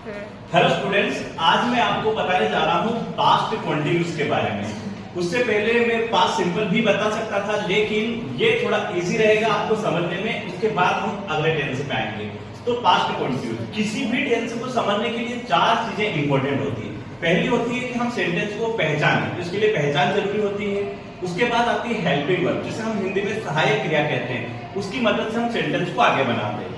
Hello students, आज मैं आपको बताने जा रहा हूँ पास्ट कंटिन्यूअस के बारे में। उससे पहले मैं पास्ट सिंपल भी बता सकता था, लेकिन ये थोड़ा इजी रहेगा आपको समझने में। उसके बाद हम अगले टेंस पे आएंगे। तो पास्ट कंटिन्यूअस, किसी भी टेंस को समझने के लिए चार चीजें इंपॉर्टेंट होती है। पहली होती है कि हम सेंटेंस को पहचानें, इसके लिए पहचान जरूरी होती है। उसके बाद आती है हेल्पिंग वर्ब, जिसे हम हिंदी में सहायक क्रिया कहते हैं। उसकी मदद से हम सेंटेंस को आगे बढ़ाते हैं।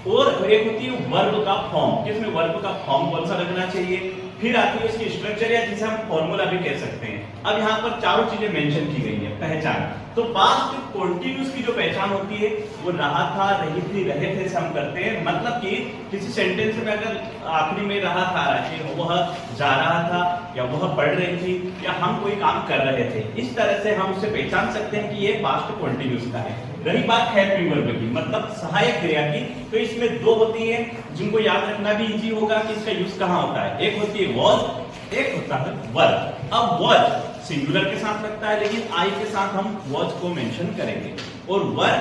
और एक होती है वर्ब का फॉर्म, जिसमें वर्ब का फॉर्म कौन सा लगना चाहिए। फिर आती है उसकी स्ट्रक्चर, या जिसे हम फॉर्मूला भी कह सकते हैं। अब यहाँ पर चारों चीजें मेंशन की गई है। पहचान, तो पास्ट कंटिन्यूअस की जो पहचान होती है वो रहा था, रही थी, रहे थे से हम करते हैं। मतलब कि किसी सेंटेंस में अगर आखिरी में रहा था कि वह जा रहा था, या वह पढ़ रही थी, या हम कोई काम कर रहे थे, इस तरह से हम उसे पहचान सकते हैं कि ये पास्ट कंटिन्यूअस का है। रही बात हेल्पिंग वर्ब की, मतलब सहायक क्रिया की, तो इसमें दो होती है जिनको याद रखना भी इजी होगा कि इसका यूज कहाँ होता है। एक होती है वॉज, एक होता है वर। अब वॉज सिंगुलर के साथ लगता है, लेकिन आई के साथ हम वॉज को मेंशन करेंगे। और वर,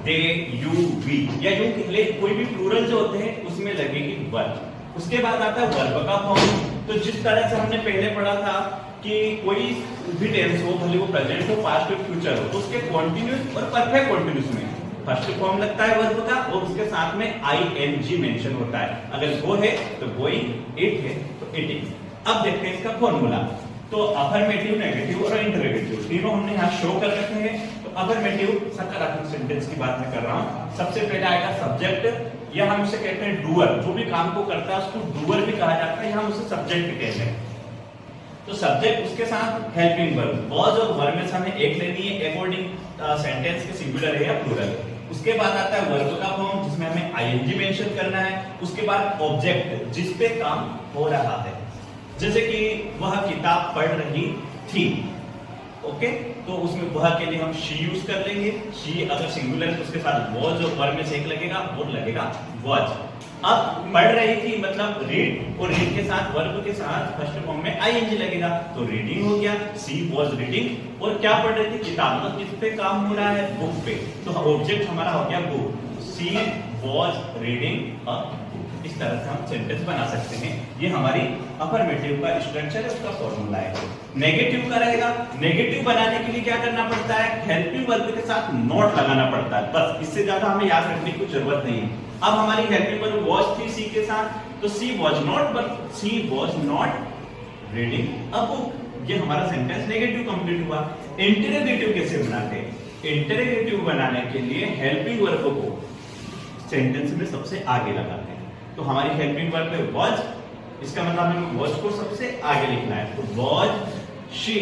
दे, यू, वी, या यूं कह ले कोई भी प्लूरल जो होते हैं उसमें लगेगी वर। उसके बाद आता है वर्ब का फॉर्म। तो जिस तरह से हमने पहले पढ़ा था कि कोई भी टेंस हो, भले वो प्रेजेंट हो, पास्ट हो, फ्यूचर हो, तो उसके कॉन्टिन्यूअस और परफेक्ट कॉन्टिन्यूअस में फर्स्ट फॉर्म लगता है वर्ब का, और उसके साथ में आईएनजी मेंशन होता है। अगर गो है तो गोइंग, इट है तो इटिंग। अब देखते हैं इसका फॉर्मूला। तो अफर्मेटिव, नेगेटिव और इंटरोगेटिव तीनों हमने यहाँ शो कर रखे हैं। तो अफर्मेटिव सकारात्मक सेंटेंस की बात मैं कर रहा हूँ। सबसे पहले आएगा सब्जेक्ट, या हम इसे कहते हैं डूअर। जो भी काम को करता है उसको डूअर भी कहा जाता है, हम उसे सब्जेक्ट भी कहते हैं। तो सब्जेक्ट, उसके साथ हेल्पिंग वर्ब। वॉज और वर्ब में से हमें एक लेनी है अकॉर्डिंग सेंटेंस के सिंगुलर है या प्लूरल है। उसके बाद आता है वर्ब का फॉर्म, जिसमें हमें आईएनजी मेंशन करना है। उसके बाद ऑब्जेक्ट, जिस पे काम हो रहा है, जैसे कि वह किताब पढ़ रही थी। ओके, तो उसमें वह के लिए हम शी यूज कर लेंगे। शी अगर सिंगुलर है तो उसके साथ वॉज और वर्ब में से एक लगेगा, वो लगेगा वॉज। अब पढ़ रही थी मतलब रीड, और रीड के साथ वर्ब के साथ फर्स्ट फॉर्म में आईएनजी लगेगा, तो रीडिंग हो गया। सी वॉज रीडिंग। और क्या पढ़ रही थी? किताब। मतलब किस पे काम हो रहा है? बुक पे। तो ऑब्जेक्ट हमारा हो गया book. She was reading a book. इस तरह से हम सेंटेंस बना सकते हैं। ये हमारी अफर्मेटिव का स्ट्रक्चर है, उसका फॉर्मूला है। नेगेटिव का रहेगा। नेगेटिव बनाने के लिए क्या करना पड़ता है? हेल्पिंग वर्ब के साथ नॉट लगाना पड़ता है, बस। इससे ज्यादा हमें याद रखने की जरूरत नहीं है। अब हमारी हेल्पिंग वर्ब वॉज थी सी के साथ, तो she was not, but she was not reading a book. ये हमारा सेंटेंस नेगेटिव कंप्लीट हुआ। इंटरोगेटिव कैसे बनाते हैं? इंटरोगेटिव बनाने के लिए हेल्पिंग वर्ब को सेंटेंस में सबसे आगे लगाते हैं। तो हमारी हेल्पिंग वर्ब है वॉज, इसका मतलब हमें वॉज को सबसे आगे लिखना है। तो was she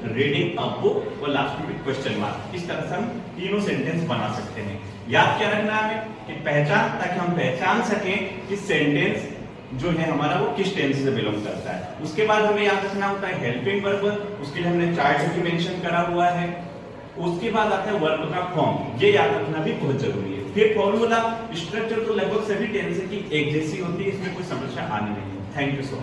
reading a book, और लास्ट में क्वेश्चन मार्क। इस तरह से हम तीनों सेंटेंस बना सकते हैं। याद क्या रखना है हमें? कि पहचान, ताकि हम पहचान सकें कि सेंटेंस जो है हमारा वो किस टेंस से बिलोंग करता है। उसके बाद हमें याद रखना होता है हेल्पिंग वर्ब, उसके लिए हमने चार्ट भी मेंशन करा हुआ है। उसके बाद आता है वर्ब का फॉर्म, ये याद रखना भी बहुत जरूरी है। फिर फॉर्मूला, स्ट्रक्चर तो लगभग सभी टेंस की एक जैसी होती है, इसमें कोई समस्या आनी नहीं है। Thank you so much.